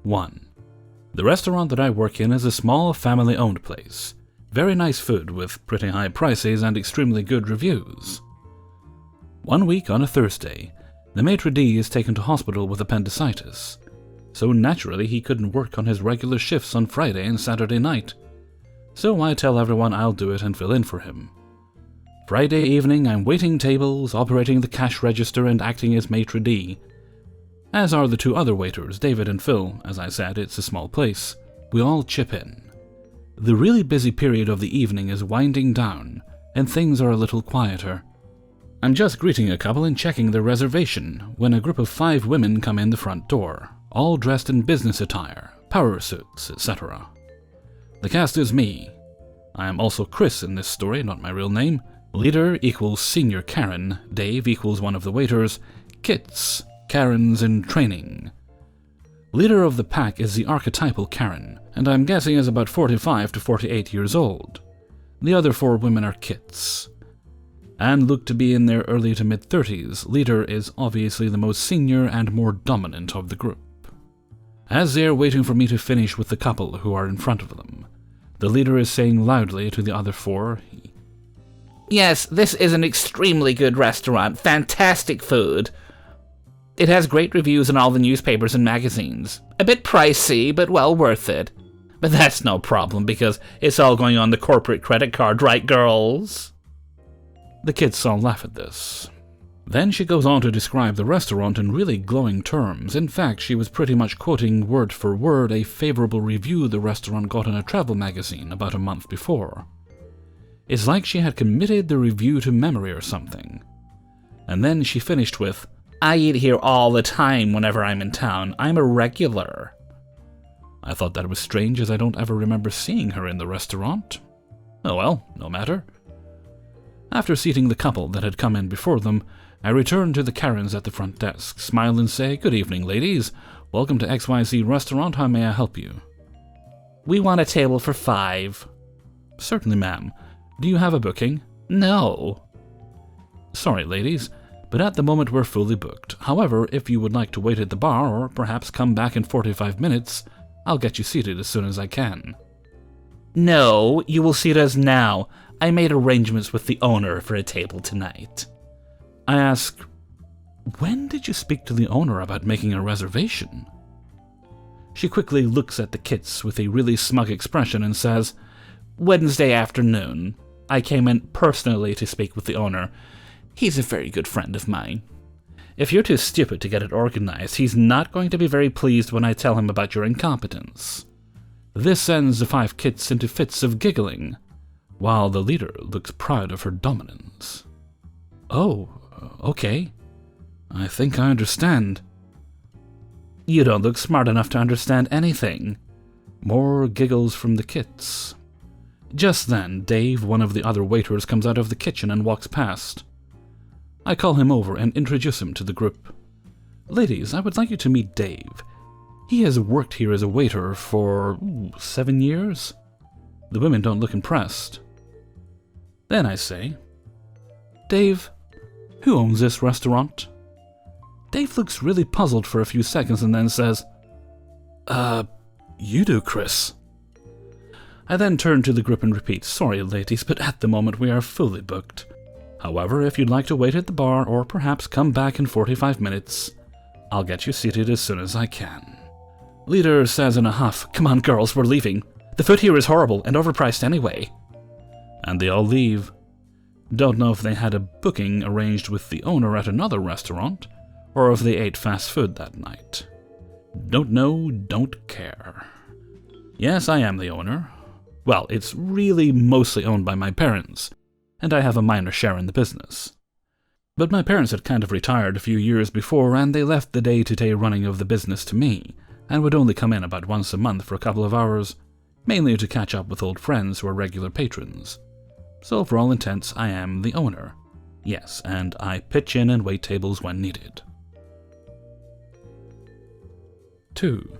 1. The restaurant that I work in is a small family-owned place. Very nice food with pretty high prices and extremely good reviews. One week on a Thursday, the maitre d' is taken to hospital with appendicitis. So naturally he couldn't work on his regular shifts on Friday and Saturday night. So I tell everyone I'll do it and fill in for him. Friday evening I'm waiting tables, operating the cash register and acting as maitre d'. As are the two other waiters, David and Phil. As I said, it's a small place. We all chip in. The really busy period of the evening is winding down, and things are a little quieter. I'm just greeting a couple and checking their reservation when a group of 5 women come in the front door, all dressed in business attire, power suits, etc. The cast is me. I am also Chris in this story, not my real name. Leader equals Senior Karen, Dave equals one of the waiters, Kits, Karen's in training. Leader of the pack is the archetypal Karen, and I'm guessing is about 45 to 48 years old. The other 4 women are Kits, and look to be in their early to mid-30s. Leader is obviously the most senior and more dominant of the group. As they're waiting for me to finish with the couple who are in front of them, the leader is saying loudly to the other 4, Yes, this is an extremely good restaurant. Fantastic food. It has great reviews in all the newspapers and magazines. A bit pricey, but well worth it. But that's no problem because it's all going on the corporate credit card, right, girls? The kids all laugh at this. Then she goes on to describe the restaurant in really glowing terms. In fact, she was pretty much quoting word for word a favorable review the restaurant got in a travel magazine about a month before. It's like she had committed the review to memory or something. And then she finished with, I eat here all the time whenever I'm in town. I'm a regular. I thought that was strange as I don't ever remember seeing her in the restaurant. Oh well, no matter. After seating the couple that had come in before them, I returned to the Karens at the front desk, smile and say, Good evening, ladies. Welcome to XYZ Restaurant. How may I help you? We want a table for 5. Certainly, ma'am. Do you have a booking? No. Sorry, ladies, but at the moment we're fully booked. However, if you would like to wait at the bar or perhaps come back in 45 minutes, I'll get you seated as soon as I can. No, you will seat us now. I made arrangements with the owner for a table tonight. I ask, when did you speak to the owner about making a reservation? She quickly looks at the Kits with a really smug expression and says, Wednesday afternoon. I came in personally to speak with the owner. He's a very good friend of mine. If you're too stupid to get it organized, he's not going to be very pleased when I tell him about your incompetence. This sends the 5 Kits into fits of giggling, while the leader looks proud of her dominance. Oh, okay. I think I understand. You don't look smart enough to understand anything. More giggles from the Kits. Just then, Dave, one of the other waiters, comes out of the kitchen and walks past. I call him over and introduce him to the group. Ladies, I would like you to meet Dave. He has worked here as a waiter for 7 years. The women don't look impressed. Then I say, Dave, who owns this restaurant? Dave looks really puzzled for a few seconds and then says, you do, Chris. I then turn to the group and repeat, Sorry, ladies, but at the moment we are fully booked. However, if you'd like to wait at the bar or perhaps come back in 45 minutes, I'll get you seated as soon as I can. Leader says in a huff, Come on, girls, we're leaving. The food here is horrible and overpriced anyway. And they all leave. Don't know if they had a booking arranged with the owner at another restaurant, or if they ate fast food that night. Don't know, don't care. Yes, I am the owner. Well, it's really mostly owned by my parents, and I have a minor share in the business. But my parents had kind of retired a few years before, and they left the day-to-day running of the business to me, and would only come in about once a month for a couple of hours, mainly to catch up with old friends who are regular patrons. So for all intents, I am the owner. Yes, and I pitch in and wait tables when needed. 2.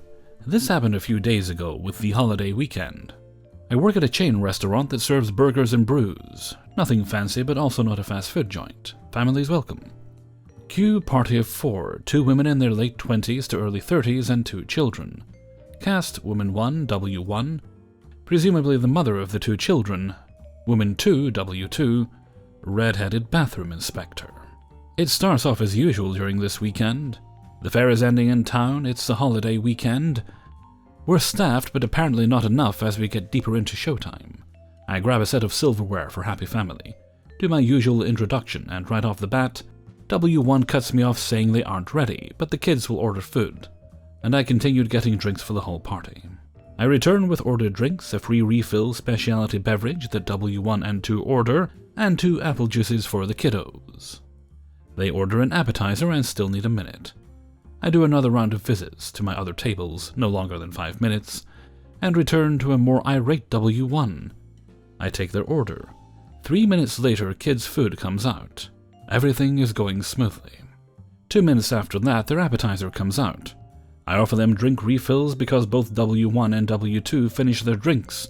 This happened a few days ago with the holiday weekend. I work at a chain restaurant that serves burgers and brews. Nothing fancy, but also not a fast food joint. Families welcome. Queue party of 4, 2 women in their late 20s to early 30s and 2 children. Cast Woman 1, W1, presumably the mother of the 2 children. Woman 2, W2, red-headed bathroom inspector. It starts off as usual during this weekend. The fair is ending in town, it's the holiday weekend. We're staffed, but apparently not enough as we get deeper into showtime. I grab a set of silverware for Happy Family, do my usual introduction, and right off the bat, W1 cuts me off saying they aren't ready, but the kids will order food, and I continued getting drinks for the whole party. I return with ordered drinks, a free refill specialty beverage that W1 and 2 order, and 2 apple juices for the kiddos. They order an appetizer and still need a minute. I do another round of visits to my other tables, no longer than 5 minutes, and return to a more irate W1. I take their order. 3 minutes later, kids' food comes out. Everything is going smoothly. 2 minutes after that, their appetizer comes out. I offer them drink refills because both W1 and W2 finish their drinks,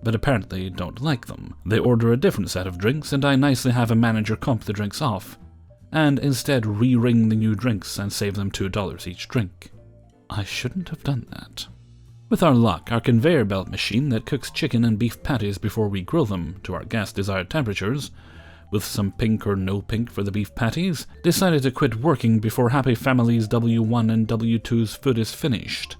but apparently don't like them. They order a different set of drinks, and I nicely have a manager comp the drinks off, and instead re-ring the new drinks and save them $2 each drink. I shouldn't have done that. With our luck, our conveyor belt machine that cooks chicken and beef patties before we grill them to our guest desired temperatures, with some pink or no pink for the beef patties, decided to quit working before Happy Family's W1 and W2's food is finished.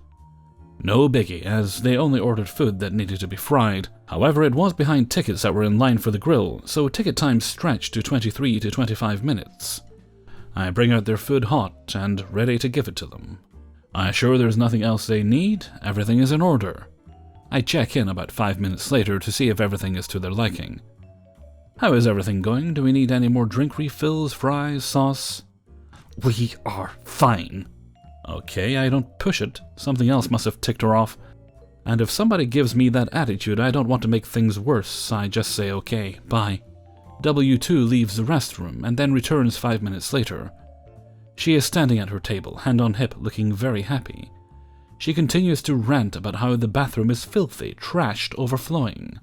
No biggie, as they only ordered food that needed to be fried. However, it was behind tickets that were in line for the grill, so ticket time stretched to 23 to 25 minutes. I bring out their food hot and ready to give it to them. I assure there's nothing else they need, everything is in order. I check in about 5 minutes later to see if everything is to their liking. How is everything going? Do we need any more drink refills, fries, sauce? We are fine. Okay, I don't push it. Something else must have ticked her off. And if somebody gives me that attitude, I don't want to make things worse. I just say okay, bye. W2 leaves the restroom and then returns 5 minutes later. She is standing at her table, hand on hip, looking very happy. She continues to rant about how the bathroom is filthy, trashed, overflowing.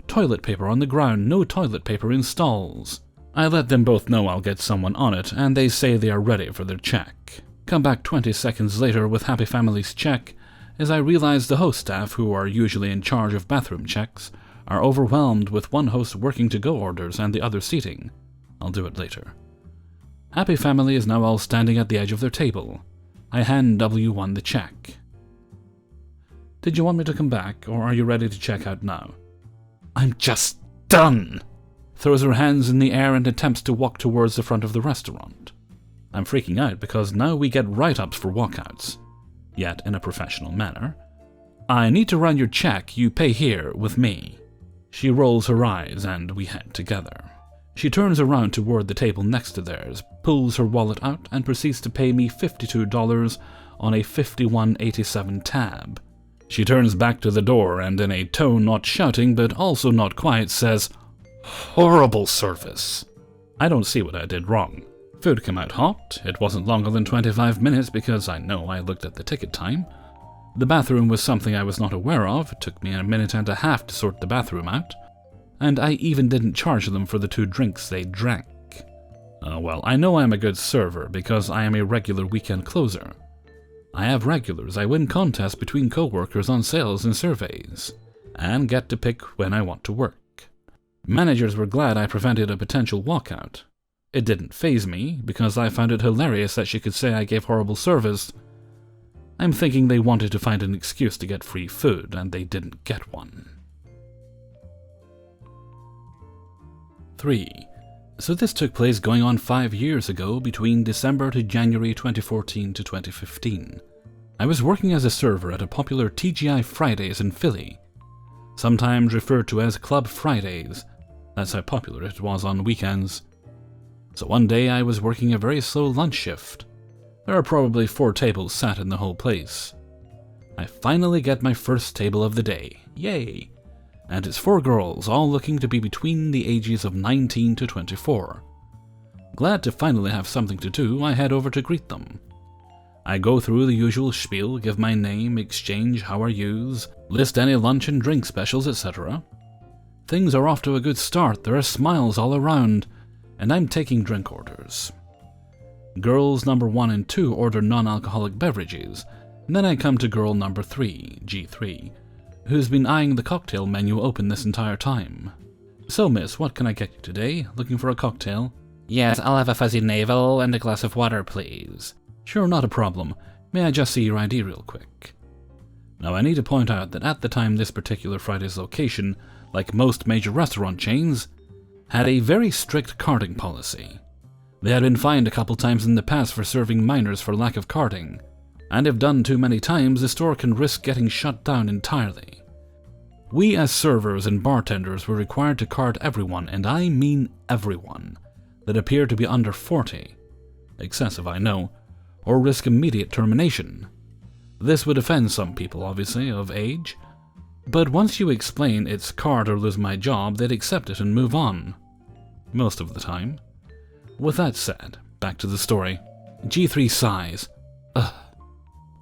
Toilet paper on the ground, no toilet paper in stalls. I let them both know I'll get someone on it, and they say they are ready for their check. Come back 20 seconds later with Happy Family's check, as I realize the host staff, who are usually in charge of bathroom checks, are overwhelmed with one host working to-go orders and the other seating. I'll do it later. Happy Family is now all standing at the edge of their table. I hand W1 the check. Did you want me to come back, or are you ready to check out now? I'm just done! Throws her hands in the air and attempts to walk towards the front of the restaurant. I'm freaking out because now we get write-ups for walkouts, yet in a professional manner. I need to run your check, you pay here with me. She rolls her eyes and we head together. She turns around toward the table next to theirs, pulls her wallet out and proceeds to pay me $52 on a $51.87 tab. She turns back to the door and in a tone not shouting but also not quiet says, "Horrible service." I don't see what I did wrong. Food came out hot, it wasn't longer than 25 minutes because I know I looked at the ticket time. The bathroom was something I was not aware of, it took me a minute and a half to sort the bathroom out, and I even didn't charge them for the 2 drinks they drank. Well, I know I'm a good server because I am a regular weekend closer. I have regulars, I win contests between co-workers on sales and surveys, and get to pick when I want to work. Managers were glad I prevented a potential walkout. It didn't faze me, because I found it hilarious that she could say I gave horrible service. I'm thinking they wanted to find an excuse to get free food, and they didn't get one. 3. So this took place going on 5 years ago, between December to January 2014 to 2015. I was working as a server at a popular TGI Fridays in Philly, sometimes referred to as Club Fridays. That's how popular it was on weekends. So one day I was working a very slow lunch shift. There are probably 4 tables sat in the whole place. I finally get my first table of the day. Yay! And it's 4 girls, all looking to be between the ages of 19 to 24. Glad to finally have something to do, I head over to greet them. I go through the usual spiel, give my name, exchange how are yous, list any lunch and drink specials, etc. Things are off to a good start, there are smiles all around, and I'm taking drink orders. Girls number 1 and 2 order non-alcoholic beverages, Then I come to girl number 3, G3, who's been eyeing the cocktail menu open this entire time. So, miss, what can I get you today? Looking for a cocktail? Yes, I'll have a fuzzy navel and a glass of water, please. Sure, not a problem. May I just see your ID real quick? Now, I need to point out that at the time this particular Friday's location, like most major restaurant chains, had a very strict carding policy. They had been fined a couple times in the past for serving minors for lack of carding, and if done too many times, the store can risk getting shut down entirely. We as servers and bartenders were required to card everyone, and I mean everyone, that appeared to be under 40. Excessive, I know, or risk immediate termination. This would offend some people, obviously, of age, but once you explain it's card or lose my job, they'd accept it and move on. Most of the time. With that said, back to the story. G3 sighs. Ugh.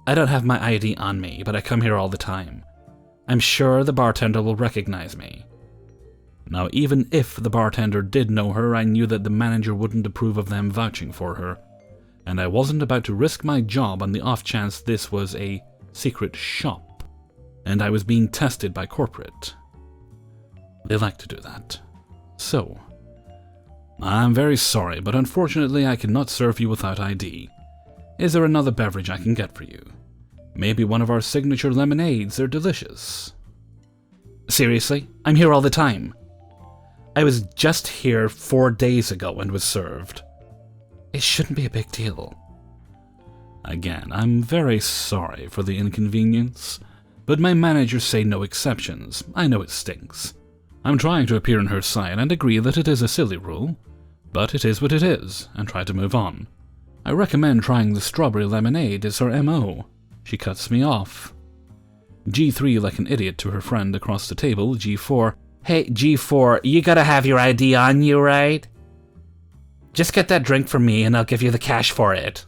I don't have my ID on me, but I come here all the time. I'm sure the bartender will recognize me. Now, even if the bartender did know her, I knew that the manager wouldn't approve of them vouching for her, and I wasn't about to risk my job on the off chance this was a secret shop, and I was being tested by corporate. They like to do that. So, I'm very sorry, but unfortunately I cannot serve you without ID. Is there another beverage I can get for you? Maybe one of our signature lemonades, they're delicious. Seriously? I'm here all the time. I was just here 4 days ago and was served. It shouldn't be a big deal. Again, I'm very sorry for the inconvenience, but my managers say no exceptions. I know it stinks. I'm trying to appear on her side and agree that it is a silly rule, but it is what it is, and try to move on. I recommend trying the strawberry lemonade, it's her MO. She cuts me off. G3 like an idiot to her friend across the table, G4. Hey, G4, you gotta have your ID on you, right? Just get that drink for me and I'll give you the cash for it.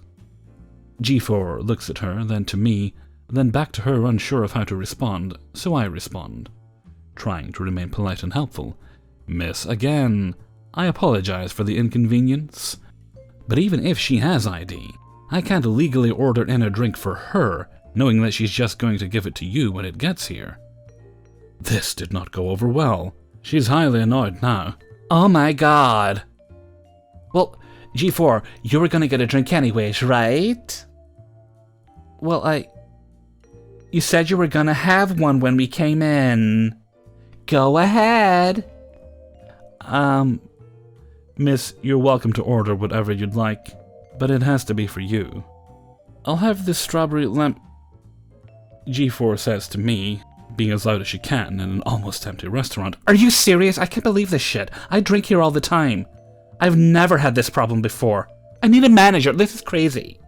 G4 looks at her, then to me, then back to her, unsure of how to respond, so I respond, trying to remain polite and helpful. Miss, again, I apologize for the inconvenience, but even if she has ID, I can't legally order in a drink for her, knowing that she's just going to give it to you when it gets here. This did not go over well. She's highly annoyed now. Oh my god. Well, G4, you were gonna get a drink anyways, right? Well, You said you were gonna have one when we came in. Go ahead. Miss, you're welcome to order whatever you'd like, but it has to be for you. I'll have this strawberry G4 says to me, being as loud as she can in an almost empty restaurant. Are you serious? I can't believe this shit. I drink here all the time. I've never had this problem before. I need a manager. This is crazy.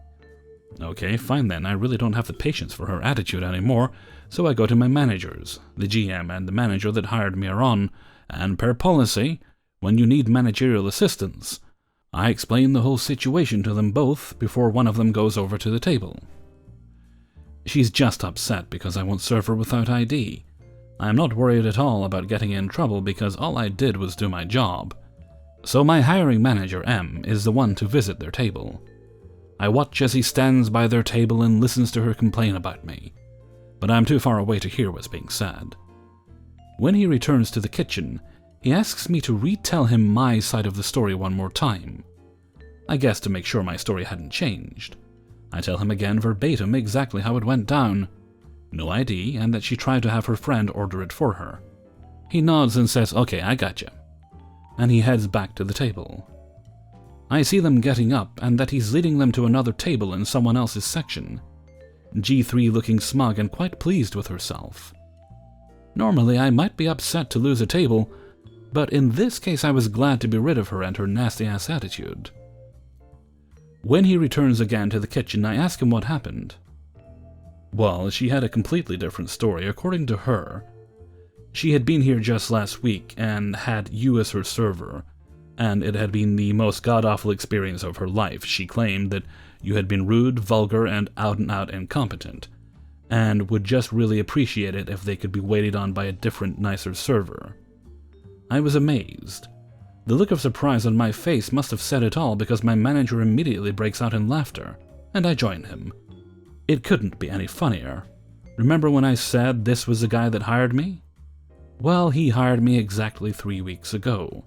Okay, fine then. I really don't have the patience for her attitude anymore, so I go to my managers. The GM and the manager that hired me are on, and per policy, when you need managerial assistance, I explain the whole situation to them both before one of them goes over to the table. She's just upset because I won't serve her without ID. I am not worried at all about getting in trouble because all I did was do my job. So my hiring manager, M, is the one to visit their table. I watch as he stands by their table and listens to her complain about me, but I'm too far away to hear what's being said. When he returns to the kitchen, he asks me to retell him my side of the story one more time. I guess to make sure my story hadn't changed. I tell him again verbatim exactly how it went down. No ID, and that she tried to have her friend order it for her. He nods and says, "Okay, I gotcha." And he heads back to the table. I see them getting up, and that he's leading them to another table in someone else's section. G3 looking smug and quite pleased with herself. Normally, I might be upset to lose a table, but in this case I was glad to be rid of her and her nasty-ass attitude. When he returns again to the kitchen, I ask him what happened. Well, she had a completely different story. According to her, she had been here just last week and had you as her server, and it had been the most god-awful experience of her life. She claimed that you had been rude, vulgar, and out-and-out incompetent, and would just really appreciate it if they could be waited on by a different, nicer server. I was amazed. The look of surprise on my face must have said it all because my manager immediately breaks out in laughter, and I join him. It couldn't be any funnier. Remember when I said this was the guy that hired me? Well, he hired me exactly 3 weeks ago.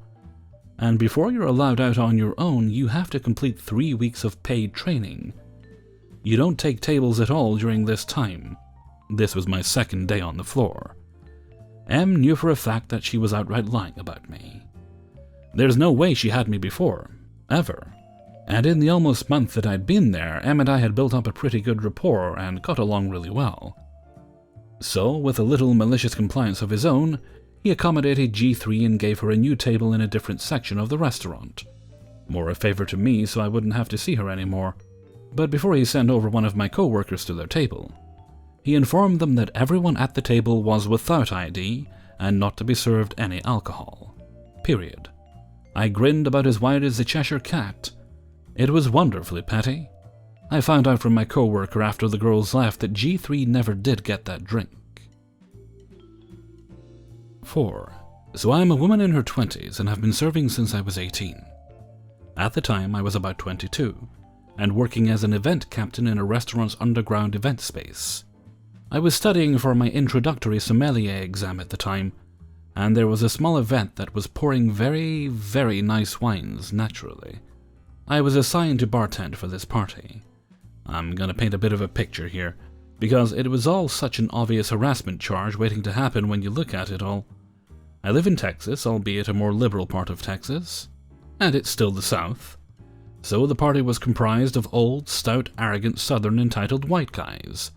And before you're allowed out on your own, you have to complete 3 weeks of paid training. You don't take tables at all during this time. This was my second day on the floor. Em knew for a fact that she was outright lying about me. There's no way she had me before, ever. And in the almost month that I'd been there, Em and I had built up a pretty good rapport and got along really well. So, with a little malicious compliance of his own, he accommodated G3 and gave her a new table in a different section of the restaurant. More a favor to me so I wouldn't have to see her anymore. But before he sent over one of my co-workers to their table, he informed them that everyone at the table was without ID and not to be served any alcohol. Period. I grinned about as wide as the Cheshire Cat. It was wonderfully petty. I found out from my co-worker after the girls left that G3 never did get that drink. 4. So I am a woman in her 20s and have been serving since I was 18. At the time I was about 22, and working as an event captain in a restaurant's underground event space. I was studying for my introductory sommelier exam at the time, and there was a small event that was pouring very, very nice wines naturally. I was assigned to bartend for this party. I'm gonna paint a bit of a picture here, because it was all such an obvious harassment charge waiting to happen when you look at it all. I live in Texas, albeit a more liberal part of Texas, and it's still the South. So the party was comprised of old, stout, arrogant, southern entitled white guys,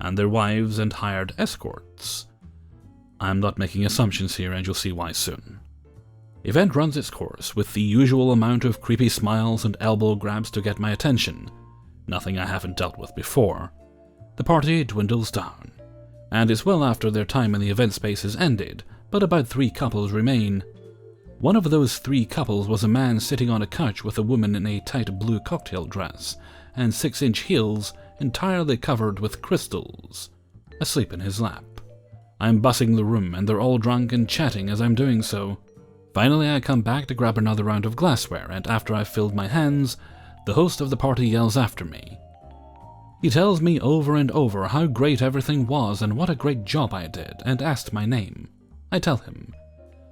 and their wives and hired escorts. I'm not making assumptions here, and you'll see why soon. Event runs its course, with the usual amount of creepy smiles and elbow grabs to get my attention, nothing I haven't dealt with before. The party dwindles down, and it's well after their time in the event space has ended, but about 3 couples remain. One of those 3 couples was a man sitting on a couch with a woman in a tight blue cocktail dress and 6-inch heels entirely covered with crystals, asleep in his lap. I'm bussing the room and they're all drunk and chatting as I'm doing so. Finally I come back to grab another round of glassware, and after I've filled my hands, the host of the party yells after me. He tells me over and over how great everything was and what a great job I did, and asked my name. I tell him.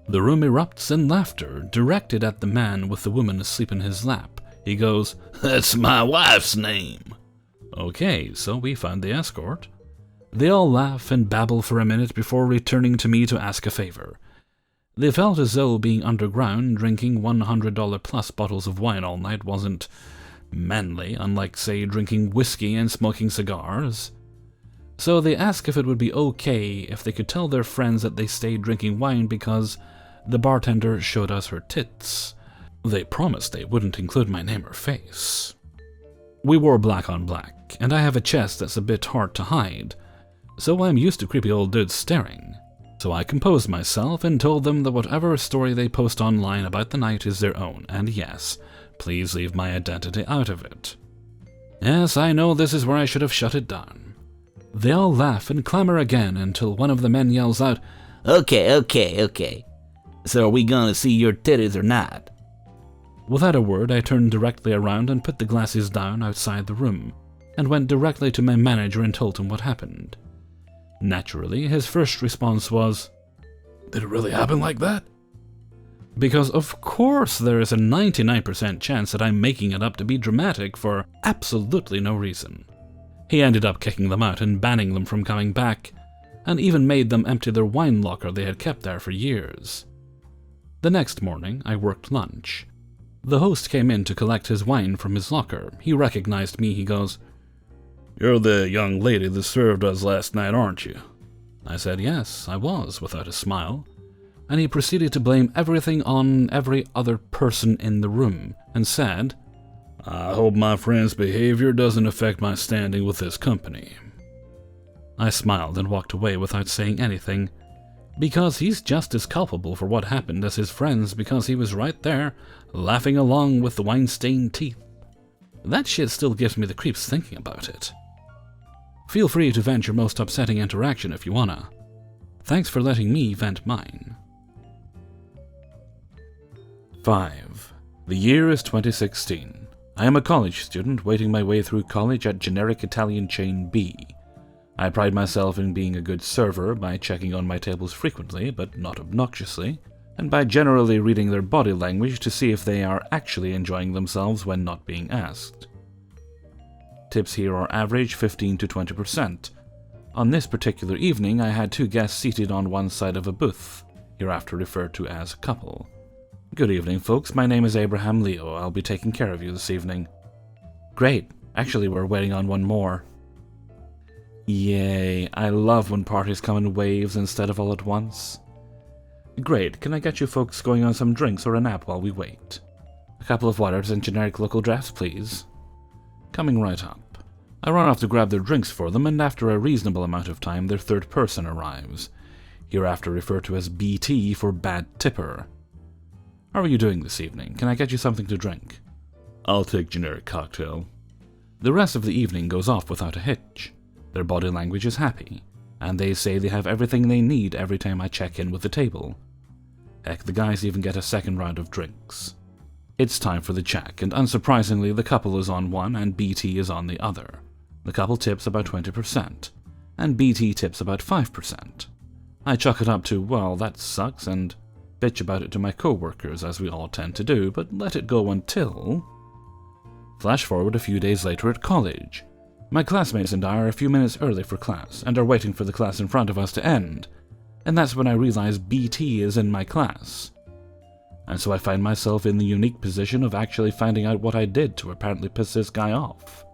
The room erupts in laughter, directed at the man with the woman asleep in his lap. He goes, "That's my wife's name." Okay, so we found the escort. They all laugh and babble for a minute before returning to me to ask a favor. They felt as though being underground, drinking $100+ bottles of wine all night wasn't manly, unlike, say, drinking whiskey and smoking cigars. So they asked if it would be okay if they could tell their friends that they stayed drinking wine because the bartender showed us her tits. They promised they wouldn't include my name or face. We wore black on black, and I have a chest that's a bit hard to hide, so I'm used to creepy old dudes staring. So I composed myself and told them that whatever story they post online about the night is their own, and yes, please leave my identity out of it. Yes, I know this is where I should have shut it down. They all laugh and clamor again until one of the men yells out, Okay. So are we gonna see your titties or not? Without a word, I turned directly around and put the glasses down outside the room, and went directly to my manager and told him what happened. Naturally, his first response was, "Did it really happen like that?" Because of course there is a 99% chance that I'm making it up to be dramatic for absolutely no reason. He ended up kicking them out and banning them from coming back, and even made them empty their wine locker they had kept there for years. The next morning, I worked lunch. The host came in to collect his wine from his locker. He recognized me. He goes, "You're the young lady that served us last night, aren't you?" I said yes, I was, without a smile, and he proceeded to blame everything on every other person in the room, and said, "I hope my friend's behavior doesn't affect my standing with this company." I smiled and walked away without saying anything, because he's just as culpable for what happened as his friends, because he was right there, laughing along with the wine-stained teeth. That shit still gives me the creeps thinking about it. Feel free to vent your most upsetting interaction if you wanna. Thanks for letting me vent mine. 5. The year is 2016. I am a college student waiting my way through college at generic Italian chain B. I pride myself in being a good server by checking on my tables frequently, but not obnoxiously, and by generally reading their body language to see if they are actually enjoying themselves when not being asked. Tips here are average 15 to 20%. On this particular evening, I had 2 guests seated on one side of a booth, hereafter referred to as a couple. Good evening, folks. My name is Abraham Leo. I'll be taking care of you this evening. Great. Actually, we're waiting on one more. Yay. I love when parties come in waves instead of all at once. Great. Can I get you folks going on some drinks or a nap while we wait? A couple of waters and generic local drafts, please. Coming right up. I run off to grab their drinks for them, and after a reasonable amount of time, their third person arrives, hereafter referred to as BT for bad tipper. How are you doing this evening? Can I get you something to drink? I'll take generic cocktail. The rest of the evening goes off without a hitch. Their body language is happy, and they say they have everything they need every time I check in with the table. Heck, the guys even get a second round of drinks. It's time for the check, and unsurprisingly the couple is on one and BT is on the other. The couple tips about 20%, and BT tips about 5%. I chuck it up to, well, that sucks, and bitch about it to my co-workers, as we all tend to do, but let it go until... Flash forward a few days later at college. My classmates and I are a few minutes early for class, and are waiting for the class in front of us to end, and that's when I realize BT is in my class. And so I find myself in the unique position of actually finding out what I did to apparently piss this guy off.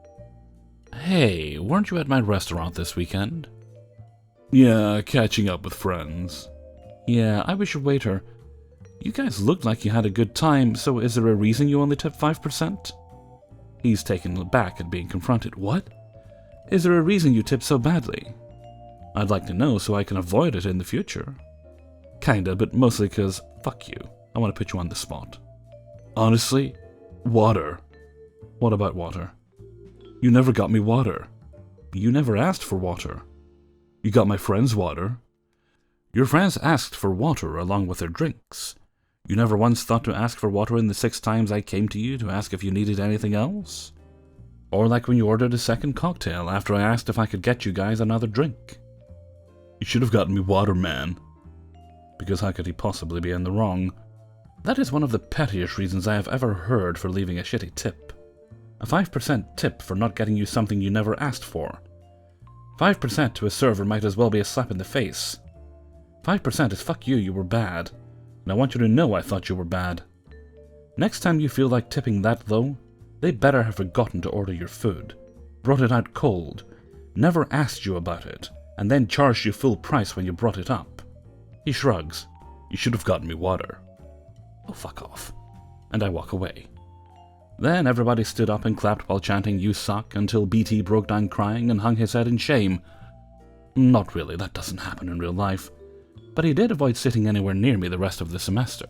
Hey, weren't you at my restaurant this weekend? Yeah, catching up with friends. Yeah, I was your waiter. You guys looked like you had a good time, so is there a reason you only tipped 5%? He's taken aback at being confronted. What? Is there a reason you tipped so badly? I'd like to know so I can avoid it in the future. Kinda, but mostly 'cause fuck you. I want to put you on the spot. Honestly, water. What about water? You never got me water. You never asked for water. You got my friends water. Your friends asked for water along with their drinks. You never once thought to ask for water in the 6 times I came to you to ask if you needed anything else? Or like when you ordered a second cocktail after I asked if I could get you guys another drink. You should have gotten me water, man. Because how could he possibly be in the wrong? That is one of the pettiest reasons I have ever heard for leaving a shitty tip. A 5% tip for not getting you something you never asked for. 5% to a server might as well be a slap in the face. 5% is fuck you were bad. And I want you to know I thought you were bad. Next time you feel like tipping that though, they better have forgotten to order your food, brought it out cold, never asked you about it, and then charged you full price when you brought it up. He shrugs. You should have gotten me water. Oh, fuck off. And I walk away. Then everybody stood up and clapped while chanting "You suck" until BT broke down crying and hung his head in shame. Not really, that doesn't happen in real life. But he did avoid sitting anywhere near me the rest of the semester.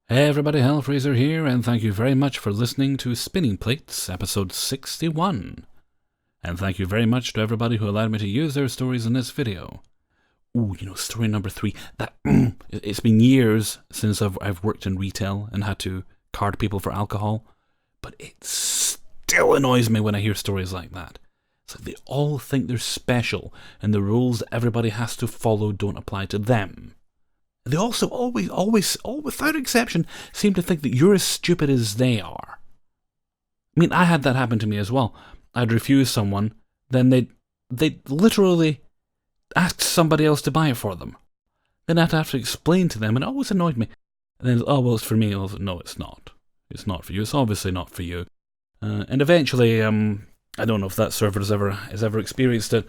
Hey everybody, Hellfreezer here, and thank you very much for listening to Spinning Plates, episode 61. And thank you very much to everybody who allowed me to use their stories in this video. Ooh, story number 3, that it's been years since I've worked in retail and had to card people for alcohol, but it still annoys me when I hear stories like that. It's like they all think they're special, and the rules that everybody has to follow don't apply to them. They also always, without exception, seem to think that you're as stupid as they are. I mean, I had that happen to me as well. I'd refuse someone, then they'd literally ask somebody else to buy it for them. Then I'd have to explain to them, and it always annoyed me. And then, oh, well, it's for me. No, it's not. It's not for you. It's obviously not for you. And eventually, I don't know if that server has ever experienced it,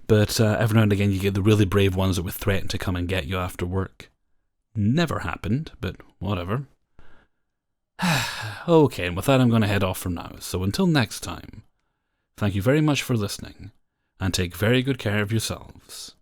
but every now and again you get the really brave ones that would threaten to come and get you after work. Never happened, but whatever. Okay, and with that I'm going to head off for now, so until next time, thank you very much for listening, and take very good care of yourselves.